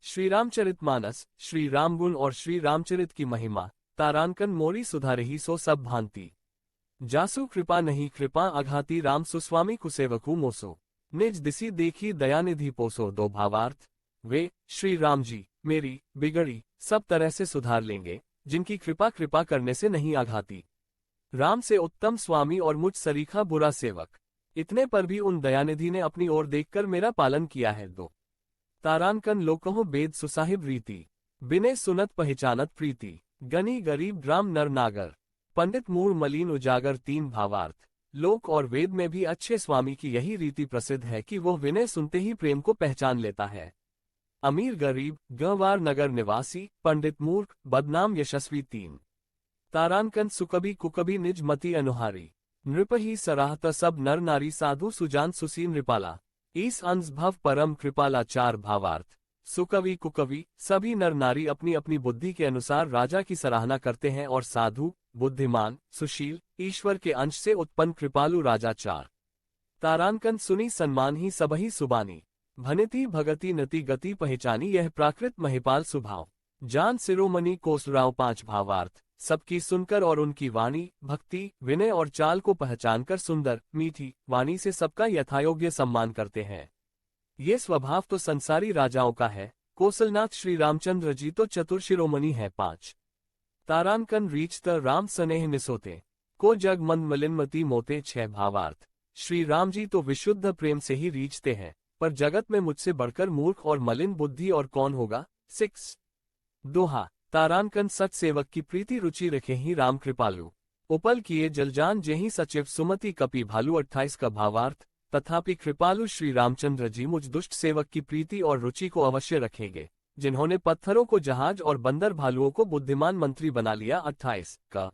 श्री रामचरितमानस, श्री रामगुण और श्री रामचरित की महिमा। तारांकन मोरी सुधारही सो सब भांति। जासु कृपा नहीं कृपा अघाती राम सुस्वामी कुसेवकु मोसो। निज दिसी देखी दयानिधि पोसो। दो भावार्थ। वे श्री राम जी मेरी बिगड़ी सब तरह से सुधार लेंगे, जिनकी कृपा कृपा करने से नहीं आघाती। राम से उत्तम स्वामी और मुझ सरीखा बुरा सेवक। इतने पर भी उन दयानिधि ने अपनी ओर देखकर मेरा पालन किया है। दो तारांकन लोकहो बेद सुसाहिब रीति। बिने सुनत पहचानत प्रीति। गनी गरीब ग्राम नर नागर। पंडित मूढ़ मलिन उजागर। तीन भावार्थ। लोक और वेद में भी अच्छे स्वामी की यही रीति प्रसिद्ध है कि वह विनय सुनते ही प्रेम को पहचान लेता है। अमीर गरीब, गंवार नगर निवासी, पंडित मूर्ख, बदनाम यशस्वी। तीन तारांकन सुकबी कुकबी निज मति अनुहारी। नृप ही सराहत सब नर नारी साधु सुजान सुसी नृपाला। ईस अंश भव परम कृपाला। चार भावार्थ। सुकवि कुकवि सभी नर नारी अपनी अपनी बुद्धि के अनुसार राजा की सराहना करते हैं और साधु, बुद्धिमान, सुशील, ईश्वर के अंश से उत्पन्न कृपालु राजा। चार तारांकन सुनी सन्मान ही सबही सुबानी। भनिति भगति नति गति पहचानी यह प्राकृत महिपाल स्वभाव। जान शिरोमणि कोसुराव। पांच भावार्थ। सबकी सुनकर और उनकी वाणी, भक्ति, विनय और चाल को पहचानकर सुंदर मीठी वाणी से सबका यथायोग्य सम्मान करते हैं। ये स्वभाव तो संसारी राजाओं का है। कौशलनाथ श्री रामचंद्र जी तो चतुर शिरोमणि है। पांच तारांकन रीचत राम स्नेह निसोते। को जग मन मलिनमती मोते। छह भावार्थ। श्री राम जी तो विशुद्ध प्रेम से ही रीचते हैं, पर जगत में मुझसे बढ़कर मूर्ख और मलिन बुद्धि और कौन होगा। सिक्स दोहा। तारांकन सच सेवक की प्रीति रुचि रखे ही राम कृपालु। उपल किए जलजान जेहि सचिव सुमति कपि भालू। 28 का भावार्थ। तथापि कृपालु श्री रामचंद्र जी मुझ दुष्ट सेवक की प्रीति और रुचि को अवश्य रखेंगे, जिन्होंने पत्थरों को जहाज और बंदर भालुओं को बुद्धिमान मंत्री बना लिया। 28 का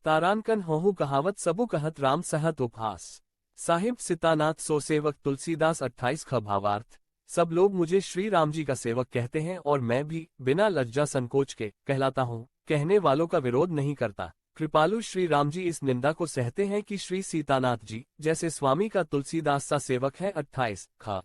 तारांकन होहु कहावत सबु कहत राम सहत उपहास। साहिब सितानाथ सो सेवक तुलसीदास। 28 का भावार्थ। सब लोग मुझे श्री राम जी का सेवक कहते हैं और मैं भी बिना लज्जा संकोच के कहलाता हूँ। कहने वालों का विरोध नहीं करता। कृपालु श्री राम जी इस निंदा को सहते हैं कि श्री सीतानाथ जी जैसे स्वामी का तुलसीदास सा सेवक है। 28 खा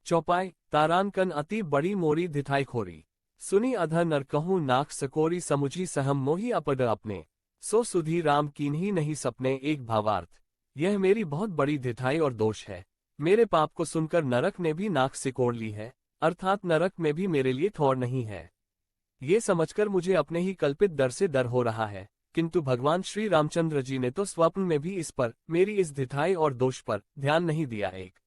चौपाई। तारांकन अति बड़ी मोरी धिठाई खोरी। सुनी अधर नर कहूँ नाक सकोरी। समुझी सहम मोही अपड अपने। सो सुधी राम कीन्ही नहीं सपने। एक भावार्थ। यह मेरी बहुत बड़ी धिठाई और दोष है। मेरे पाप को सुनकर नरक ने भी नाक सिकोड़ ली है, अर्थात नरक में भी मेरे लिए ठौर नहीं है। ये समझकर मुझे अपने ही कल्पित डर से डर हो रहा है, किंतु भगवान श्री रामचंद्र जी ने तो स्वप्न में भी इस पर, मेरी इस धिठाई और दोष पर ध्यान नहीं दिया। एक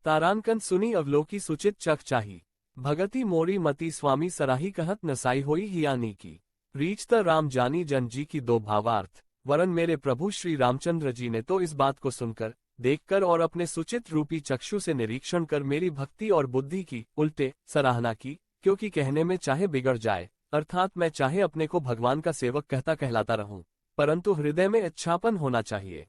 तारांकन सुनी अवलोकी सुचित चख चाही। भगति मोरी मति स्वामी सराही कहत नसाई होई हियानी की। रीचत राम जानी जन जी की। दो भावार्थ। वरन मेरे प्रभु श्री रामचंद्र जी ने तो इस बात को सुनकर, देखकर और अपने सुचित रूपी चक्षु से निरीक्षण कर मेरी भक्ति और बुद्धि की उल्टे सराहना की, क्योंकि कहने में चाहे बिगड़ जाए, अर्थात मैं चाहे अपने को भगवान का सेवक कहता कहलाता रहूं, परंतु हृदय में अच्छापन होना चाहिए।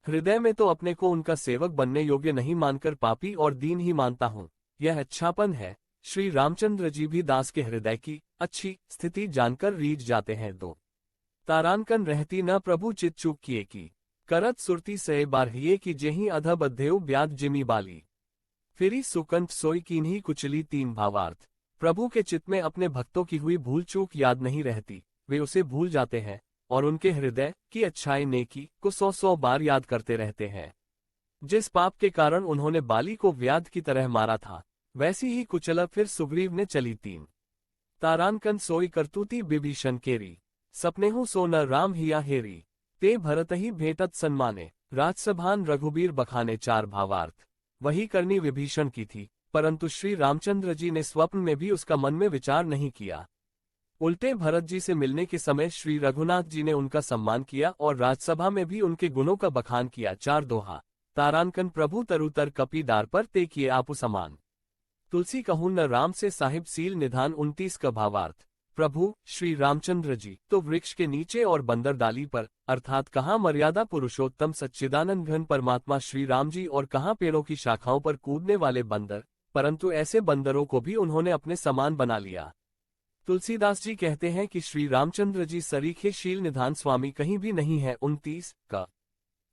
हृदय में तो अपने को उनका सेवक बनने योग्य नहीं मानकर पापी और दीन ही मानता हूं। यह अच्छापन है। श्री रामचंद्र जी भी दास के हृदय की अच्छी स्थिति जानकर रीझ जाते हैं। दो तारांकन रहती न प्रभु चित चूक किए की। करत सुरती से बारहिए की जेही अध बद्धेव ब्याद जिमी बाली। फिरी सुकंठ सोई कीन्ही कुचली। तीन भावार्थ। प्रभु के चित्त में अपने भक्तों की हुई भूल चूक याद नहीं रहती, वे उसे भूल जाते हैं और उनके हृदय की अच्छाई नेकी को 100 बार याद करते रहते हैं। जिस पाप के कारण उन्होंने बाली को व्याध की तरह मारा था, वैसी ही कुचला फिर सुग्रीव ने चली। तीन तारांकन सोई करतूती विभीषण केरी। सपनेहु सो न राम हिया हेरी। ते भरत ही भेटत सन्माने। राजसभान रघुबीर बखाने। चार भावार्थ। वही करनी विभीषण की थी, परंतु श्री रामचंद्र जी ने स्वप्न में भी उसका मन में विचार नहीं किया। उल्टे भरत जी से मिलने के समय श्री रघुनाथ जी ने उनका सम्मान किया और राजसभा में भी उनके गुणों का बखान किया। चार दोहा। तारांकन प्रभु तरुतर कपी डार पर ते किए आपु समान। तुलसी कहूं न राम से साहिब सील निधान। 29 का भावार्थ। प्रभु श्री रामचंद्र जी तो वृक्ष के नीचे और बंदर डाली पर, अर्थात कहाँ मर्यादा पुरुषोत्तम सच्चिदानंद घन परमात्मा श्री राम जी और कहाँ पेड़ों की शाखाओं पर कूदने वाले बंदर, परंतु ऐसे बंदरों को भी उन्होंने अपने समान बना लिया। तुलसीदास जी कहते हैं कि श्री रामचंद्र जी सरीखे शील निधान स्वामी कहीं भी नहीं है। 29 का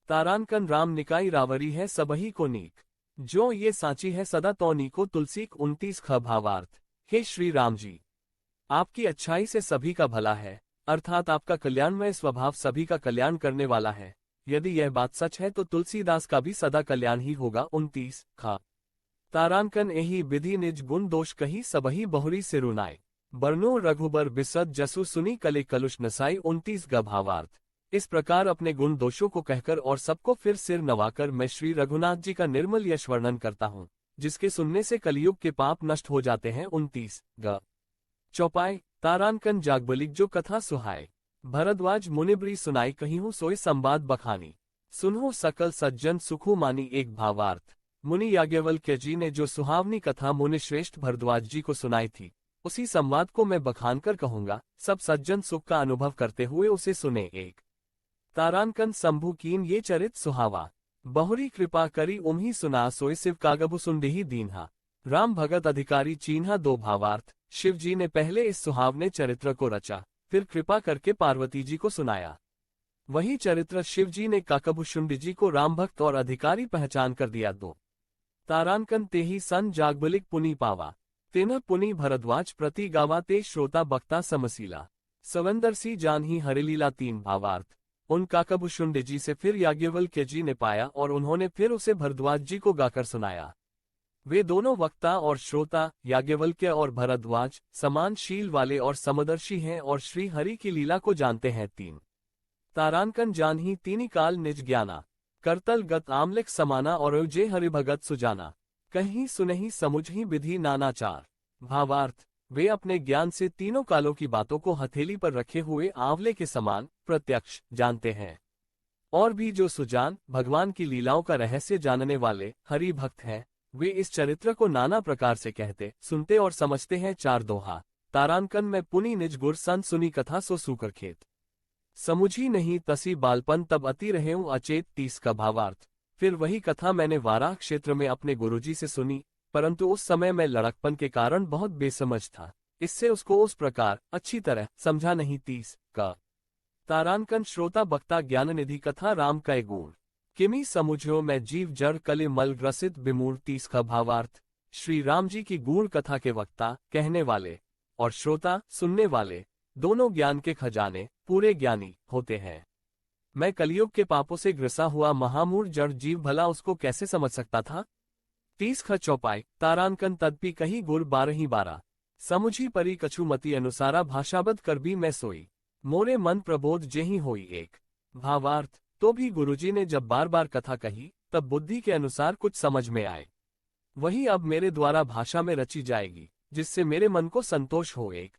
तारांकन राम निकाई रावरी है सबही को नीक। जो ये सांची है सदा तौनी को। तुलसी। 29 ख भावार्थ। हे श्री राम जी, आपकी अच्छाई से सभी का भला है, अर्थात आपका कल्याणमय स्वभाव सभी का कल्याण करने वाला है। यदि यह बात सच है तो तुलसीदास का भी सदा कल्याण ही होगा। 29 खा तारांकन एही विधि निज गुण दोष कही सबही बहुरी सिरुनाय, बरनो रघुबर बिसद जसु सुनी कले कलुष नसाई। 29 ग भावार्थ। इस प्रकार अपने गुण दोषों को कहकर और सबको फिर सिर नवाकर मैं श्री रघुनाथ जी का निर्मल यश वर्णन करता हूँ, जिसके सुनने से कलयुग के पाप नष्ट हो जाते हैं। 29 ग चौपाई तारांकन जागबलिक जो कथा सुहाय, भरद्वाज मुनिब्री सुनाई कहीं सोई संवाद बखानी, सुनहो सकल सज्जन सुखु मानी। एक भावार्थ। मुनि याज्ञवल्क्य जी ने जो सुहावनी कथा मुनि श्रेष्ठ भरद्वाज जी को सुनाई थी, उसी संवाद को मैं बखानकर कहूंगा, सब सज्जन सुख का अनुभव करते हुए उसे सुने। एक तारांकन शंभु कीन ये चरित सुहावा, बहुरी कृपा करी उम्ही सुना सोई शिव कागबु सुनडिही दीन्हा, राम भगत अधिकारी चीन्हा। दो भावार्थ। शिव जी ने पहले इस सुहावने चरित्र को रचा, फिर कृपा करके पार्वती जी को सुनाया। वही चरित्र शिव जी ने काकभुशुंड जी को राम भक्त और अधिकारी पहचान कर दिया। दो तारांकन तेही सन जागबलिक पुनि पावा, तेना पुनि भरद्वाज प्रति गावा ते श्रोता बक्ता समसीला, सवंदरसी जानही हरिलीला। तीन भावार्थ। उन काकभुशुंड जी से फिर याज्ञवल्क्य जी ने पाया और उन्होंने फिर उसे भरद्वाज जी को गाकर सुनाया। वे दोनों वक्ता और श्रोता, याज्ञवल्क्य और भरद्वाज, समान शील वाले और समदर्शी हैं और श्री हरि की लीला को जानते हैं। तीन तारांकन जानही तीनी काल निज ज्ञाना, करतल गत आमलिक समाना और जे हरिभगत सुजाना, कहीं सुनही समुझही विधि नानाचार। भावार्थ। वे अपने ज्ञान से तीनों कालों की बातों को हथेली पर रखे हुए आंवले के समान प्रत्यक्ष जानते हैं, और भी जो सुजान, भगवान की लीलाओं का रहस्य जानने वाले हरि भक्त हैं, वे इस चरित्र को नाना प्रकार से कहते, सुनते और समझते हैं। चार दोहा तारांकन में पुनि निज गुर सन सुनी कथा सो सूकर खेत, समुझी नहीं तसी बालपन तब अति रहेऊं अचेत। 30 का भावार्थ। फिर वही कथा मैंने वाराह क्षेत्र में अपने गुरुजी से सुनी, परंतु उस समय मैं लड़कपन के कारण बहुत बेसमझ था, इससे उसको उस प्रकार अच्छी तरह समझा नहीं। 30 का तारांकन श्रोता बक्ता ज्ञान निधि कथा राम का गुण, किमी समुझो मैं जीव जड़ कले मल ग्रसित विमूढ़। 30 का भावार्थ। श्री राम जी की गूढ़ कथा के वक्ता, कहने वाले, और श्रोता, सुनने वाले, दोनों ज्ञान के खजाने, पूरे ज्ञानी होते हैं। मैं कलयुग के पापों से ग्रसा हुआ महामूढ़ जड़ जीव भला उसको कैसे समझ सकता था। 30 ख चौपाई तारांकन तदपि कही गुर 12 समुझी परी कछुमति अनुसारा भाषाबद्ध कर भी मैं सोई, मोरे मन प्रबोध जेही होई। एक भावार्थ। तो भी गुरुजी ने जब बार बार कथा कही, तब बुद्धि के अनुसार कुछ समझ में आए, वही अब मेरे द्वारा भाषा में रची जाएगी, जिससे मेरे मन को संतोष हो। एक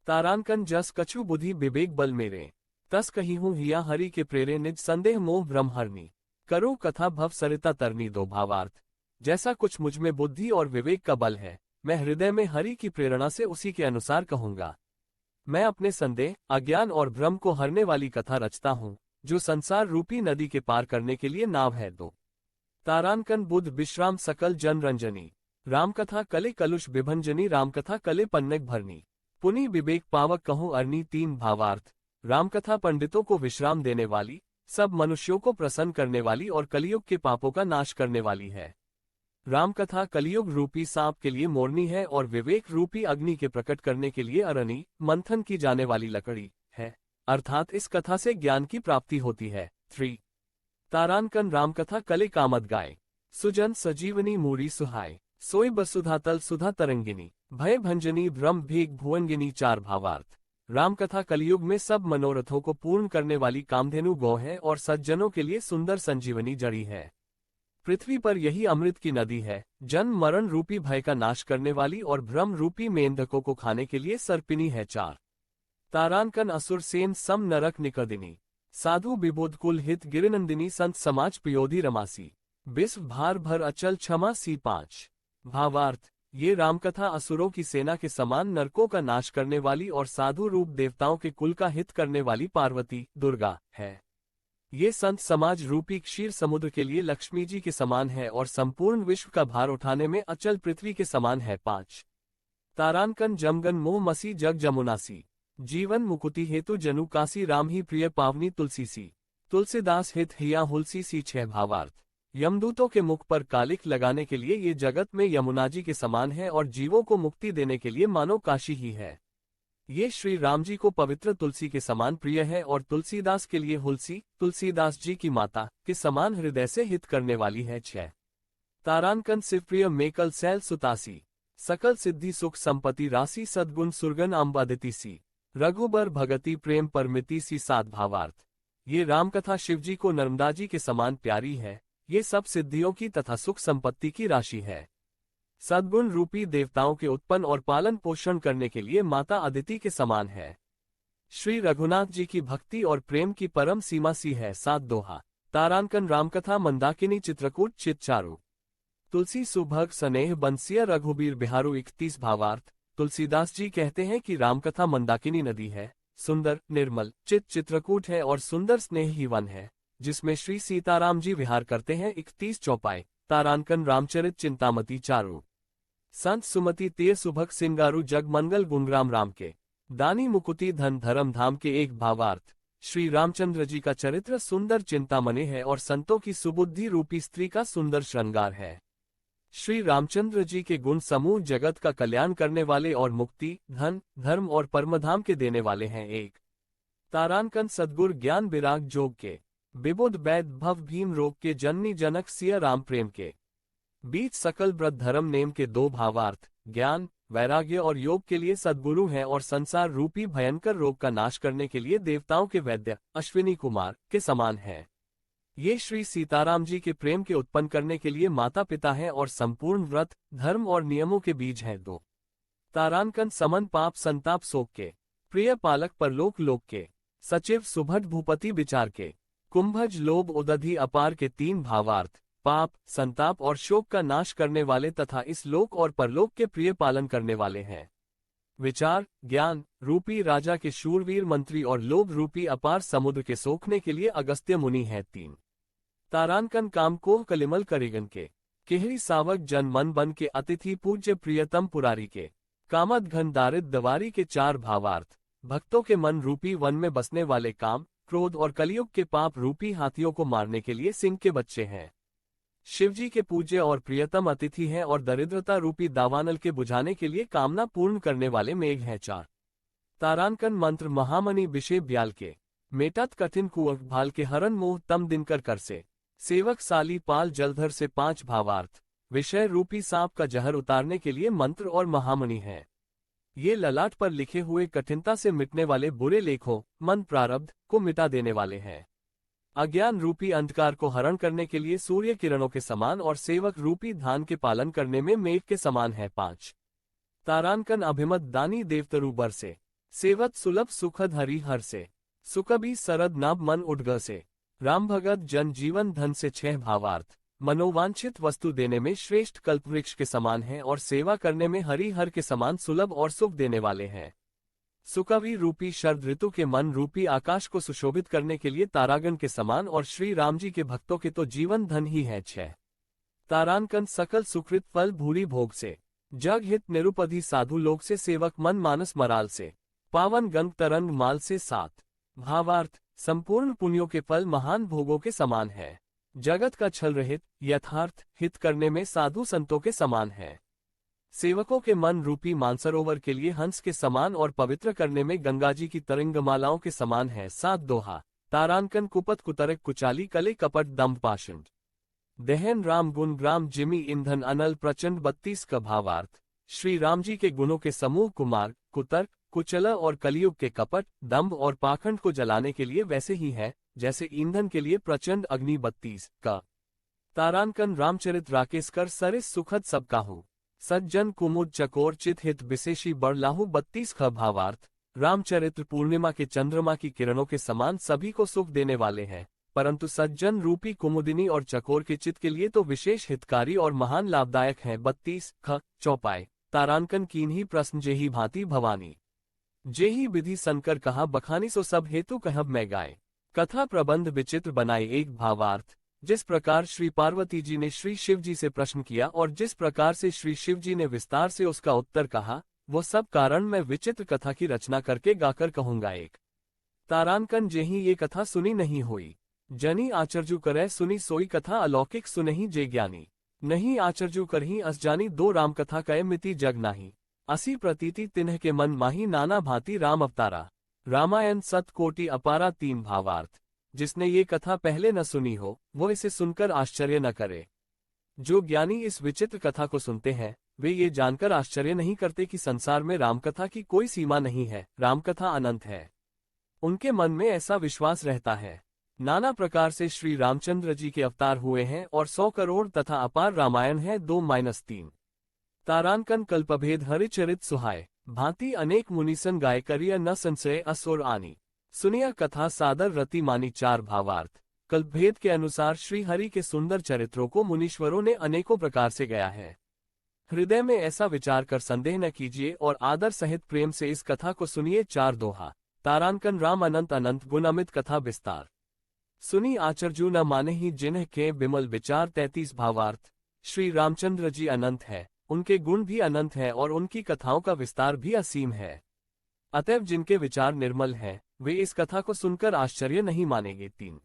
तारांकन जस कछु बुद्धि विवेक बल मेरे, तस कही हूँ हिया हरि के प्रेरे निज संदेह मोह ब्रह्म हरनी, करो कथा भव सरिता तरनी। दो भावार्थ। जैसा कुछ मुझ में बुद्धि और विवेक का बल है, मैं हृदय में हरि की प्रेरणा से उसी के अनुसार कहूंगा। मैं अपने संदेह, अज्ञान और भ्रम को हरने वाली कथा रचता हूँ, जो संसार रूपी नदी के पार करने के लिए नाव है। दो तारांकन बुद्ध विश्राम सकल जन रंजनी, रामकथा कले कलुष विभंजनी, रामकथा कले पन्नग भरनी, पुनि विवेक पावक कहूँ अरनी। 3 भावार्थ। रामकथा पंडितों को विश्राम देने वाली, सब मनुष्यों को प्रसन्न करने वाली और कलयुग के पापों का नाश करने वाली है। रामकथा कलयुग रूपी सांप के लिए मोरनी है और विवेक रूपी अग्नि के प्रकट करने के लिए अरनी, मंथन की जाने वाली लकड़ी है, अर्थात इस कथा से ज्ञान की प्राप्ति होती है। 3 तारांकन रामकथा कले कामद गाय, सुजन सजीवनी मूरी सुहाय, सोई बसुधातल सुधा तरंगिनी, भय भंजनी ब्रह्म भेग भुवनगिनी। 4 भावार्थ। रामकथा कलयुग में सब मनोरथों को पूर्ण करने वाली कामधेनु गौ है और सज्जनों के लिए सुंदर संजीवनी जड़ी है। पृथ्वी पर यही अमृत की नदी है, जन्म मरण रूपी भय का नाश करने वाली और भ्रम रूपी मेंढकों को खाने के लिए सर्पिनी है। 4 तारांकन असुर सेन सम नरक निकदिनी, साधु विबोध कुल हित गिरिनंदिनी, संत समाज प्रियोधि रमासी, विश्व भार भर अचल क्षमा सी। 5 भावार्थ। ये रामकथा असुरों की सेना के समान नरकों का नाश करने वाली और साधु रूप देवताओं के कुल का हित करने वाली पार्वती, दुर्गा है। ये संत समाज रूपी क्षीर समुद्र के लिए लक्ष्मी जी के समान है और संपूर्ण विश्व का भार उठाने में अचल पृथ्वी के समान है। 5 तारांकन जमगन मोह मसी जग जमुनासी, जीवन मुकुति हेतु जनु कासी, राम ही प्रिय पावनी तुलसी सी, तुलसीदास हित हिया हुलसी सी। 6 भावार्थ। यमदूतों के मुख पर कालिख लगाने के लिए ये जगत में यमुना जी के समान है और जीवों को मुक्ति देने के लिए मानो काशी ही है। ये श्री राम जी को पवित्र तुलसी के समान प्रिय है और तुलसीदास के लिए हुलसी, तुलसीदास जी की माता, के समान हृदय से हित करने वाली है। 6 तारांकन शिवप्रिय मेकल सैल सुतासी, सकल सिद्धि सुख संपत्ति राशि सद्गुण सुरगन अम्बादिति सी, रघुबर भगति प्रेम परमिति सी। 7 भावार्थ। ये रामकथा शिवजी को नर्मदा जी के समान प्यारी है। ये सब सिद्धियों की तथा सुख संपत्ति की राशि है। सद्गुण रूपी देवताओं के उत्पन्न और पालन पोषण करने के लिए माता अदिति के समान है। श्री रघुनाथ जी की भक्ति और प्रेम की परम सीमा सी है। 7 दोहा। तारांकन रामकथा मंदाकिनी चित्रकूट चित चारु, तुलसी सुभग स्नेह बंसिया रघुबीर बिहारू। 31 भावार्थ। तुलसीदास जी कहते हैं कि रामकथा मंदाकिनी नदी है, सुंदर निर्मल चित्रकूट है और सुंदर स्नेह ही वन है, जिसमें श्री सीताराम जी विहार करते हैं। 31 चौपाई। तारांकन रामचरित चिंतामती चारु, संत सुमति तीय सुभग सिंगारू जग मंगल गुणग्राम राम के, दानी मुकुति धन धर्म धाम के। 1 भावार्थ। श्री रामचंद्र जी का चरित्र सुंदर चिंतामणि है और संतों की सुबुद्धि रूपी स्त्री का सुंदर श्रृंगार है। श्री रामचंद्र जी के गुण समूह जगत का कल्याण करने वाले और मुक्ति, धन, धर्म और परमधाम के देने वाले हैं। 1 तारांकन सद्गुर ज्ञान विराग जोग के, विबुध वैद भव भीम रोग के जननी जनक सिया राम प्रेम के, बीच सकल व्रत धर्म नेम के। 2 भावार्थ। ज्ञान, वैराग्य और योग के लिए सद्गुरु हैं और संसार रूपी भयंकर रोग का नाश करने के लिए देवताओं के वैद्य अश्विनी कुमार के समान है। ये श्री सीताराम जी के प्रेम के उत्पन्न करने के लिए माता पिता हैं और संपूर्ण व्रत, धर्म और नियमों के बीज हैं। 2 तारांकन समन पाप संताप शोक के, प्रिय पालक परलोक लोक के, सचिव सुभट भूपति विचार के, कुंभज लोभ उदधि अपार के। 3 भावार्थ। पाप, संताप और शोक का नाश करने वाले तथा इस लोक और परलोक के प्रिय पालन करने वाले हैं। विचार, ज्ञान रूपी राजा के शूरवीर मंत्री और लोभ रूपी अपार समुद्र के सोखने के लिए अगस्त्य मुनि है। 3 तारांकन काम को कलिमल करिगन के, केहरी सावक जन मन बन के अतिथि पूज्य प्रियतम पुरारी के, कामद घन दारिद दवारी के। 4 भावार्थ। भक्तों के मन रूपी वन में बसने वाले काम, क्रोध और कलयुग के पाप रूपी हाथियों को मारने के लिए सिंह के बच्चे हैं। शिवजी के पूज्य और प्रियतम अतिथि हैं और दरिद्रता रूपी दावानल के बुझाने के लिए कामना पूर्ण करने वाले मेघ हैं। 4 तारांकन मंत्र महामणि विषय ब्याल के, मेटत कठिन कुअक भाल के हरन मोह तम दिनकर कर से, सेवक साली पाल जलधर से। 5 भावार्थ। विषय रूपी सांप का जहर उतारने के लिए मंत्र और महामणि है। ये ललाट पर लिखे हुए कठिनता से मिटने वाले बुरे लेखों, मन प्रारब्ध को मिटा देने वाले हैं। अज्ञान रूपी अंधकार को हरण करने के लिए सूर्य किरणों के समान और सेवक रूपी धान के पालन करने में मेघ के समान है। 5 तारांकन अभिमत दानी देवतरु बर से, सेवत सुलभ सुखद हरि हर से, सुकबी सरद नाभ मन उडग से, राम भगत जन जीवन धन से। 6 भावार्थ। मनोवांछित वस्तु देने में श्रेष्ठ कल्पवृक्ष के समान है और सेवा करने में हरिहर के समान सुलभ और सुख देने वाले हैं। सुकवि रूपी शरद ऋतु के मन रूपी आकाश को सुशोभित करने के लिए तारागण के समान और श्री राम जी के भक्तों के तो जीवन धन ही है। 6 तारांकन सकल सुकृत फल भूरी भोग से, जग हित निरुपधि साधु लोग से, सेवक मन मानस मराल से, पावन गंग तरंग माल से। 7 भावार्थ। संपूर्ण पुण्यों के फल महान भोगों के समान है। जगत का छल रहित यथार्थ हित करने में साधु संतों के समान है। सेवकों के मन रूपी मानसरोवर के लिए हंस के समान और पवित्र करने में गंगा जी की तरंगमालाओं के समान है। 7 दोहा। तारांकन कुपत कुतरक कुचाली कले कपट दम्भ पाषंड, दहन राम गुण ग्राम जिमी ईंधन अनल प्रचंड। 32 का भावार्थ। श्री राम जी के गुणों के समूह कुमार, कुतर्क, कुचला और कलयुग के कपट, दम्भ और पाखंड को जलाने के लिए वैसे ही है जैसे ईंधन के लिए प्रचंड अग्नि। 32 का तारांकन रामचरित राकेश कर सरिस सुखद सब काहू, सज्जन कुमुद चकोर चित हित विशेषी बड़लाहू। 32 का भावार्थ। रामचरित्र पूर्णिमा के चंद्रमा की किरणों के समान सभी को सुख देने वाले हैं, परंतु सज्जन रूपी कुमुदिनी और चकोर के चित्त के लिए तो विशेष हितकारी और महान लाभदायक हैं। 32 ख चौपाई। तारांकन कीन्ही प्रश्न जेही भांति भवानी, जेही विधि संकर कहा बखानी, सो सब हेतु कहब मैं गाय। कथा प्रबंध विचित्र बनाए। 1 भावार्थ। जिस प्रकार श्री पार्वती जी ने श्री शिव जी से प्रश्न किया और जिस प्रकार से श्री शिव जी ने विस्तार से उसका उत्तर कहा, वो सब कारण मैं विचित्र कथा की रचना करके गाकर कहूंगा। 1 तारांकन जेही ये कथा सुनी नहीं हुई, जनी आचर्जु करे सुनी सोई कथा अलौकिक सुनहि जे ज्ञानी। नहीं आचर्जु करही अस जानी दो राम कथा कहे मिति जग नाही। असी प्रतीति तिन्ह के मन माही नाना भांति राम अवतारा। रामायण सत कोटि अपारा 3 भावार्थ। जिसने ये कथा पहले न सुनी हो वो इसे सुनकर आश्चर्य न करे। जो ज्ञानी इस विचित्र कथा को सुनते हैं वे ये जानकर आश्चर्य नहीं करते कि संसार में रामकथा की कोई सीमा नहीं है, रामकथा अनंत है। उनके मन में ऐसा विश्वास रहता है। नाना प्रकार से श्री रामचंद्र जी के अवतार हुए हैं और 100 करोड़ तथा अपार रामायण है 2-3। तारांकन कल्पभेद हरिचरित सुहाय। भांति अनेक मुनिसन गाय करिय न संशय असुर आनी। सुनिया कथा सादर रति मानी 4 भावार्थ। कल्पभेद के अनुसार श्री हरि के सुंदर चरित्रों को मुनीश्वरों ने अनेकों प्रकार से गाया है। हृदय में ऐसा विचार कर संदेह न कीजिए और आदर सहित प्रेम से इस कथा को सुनिए। 4 दोहा। तारांकन राम अनंत अनंत गुण अमित कथा विस्तार। सुनी आचर्जु न माने ही जिन्ह के बिमल विचार। 33 भावार्थ। श्री रामचंद्र जी अनंत है, उनके गुण भी अनंत है और उनकी कथाओं का विस्तार भी असीम है। अतएव जिनके विचार निर्मल हैं वे इस कथा को सुनकर आश्चर्य नहीं मानेंगे। 3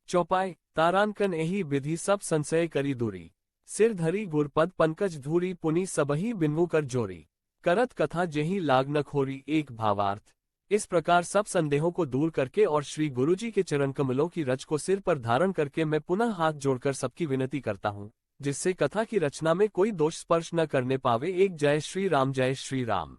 चौपाई। तारांकन एही विधि सब संशय करी दूरी। सिर धरी गुरपद पंकज धूरी पुनि सबही बिन्वु कर जोरी। करत कथा जेही लाग न खोरी। 1 भावार्थ। इस प्रकार सब संदेहों को दूर करके और श्री गुरुजी के चरण कमलों की रच को सिर पर धारण करके मैं पुनः हाथ जोड़कर सबकी विनती करता हूँ जिससे कथा की रचना में कोई दोष स्पर्श न करने पावे। 1 जय श्री राम जय श्री राम।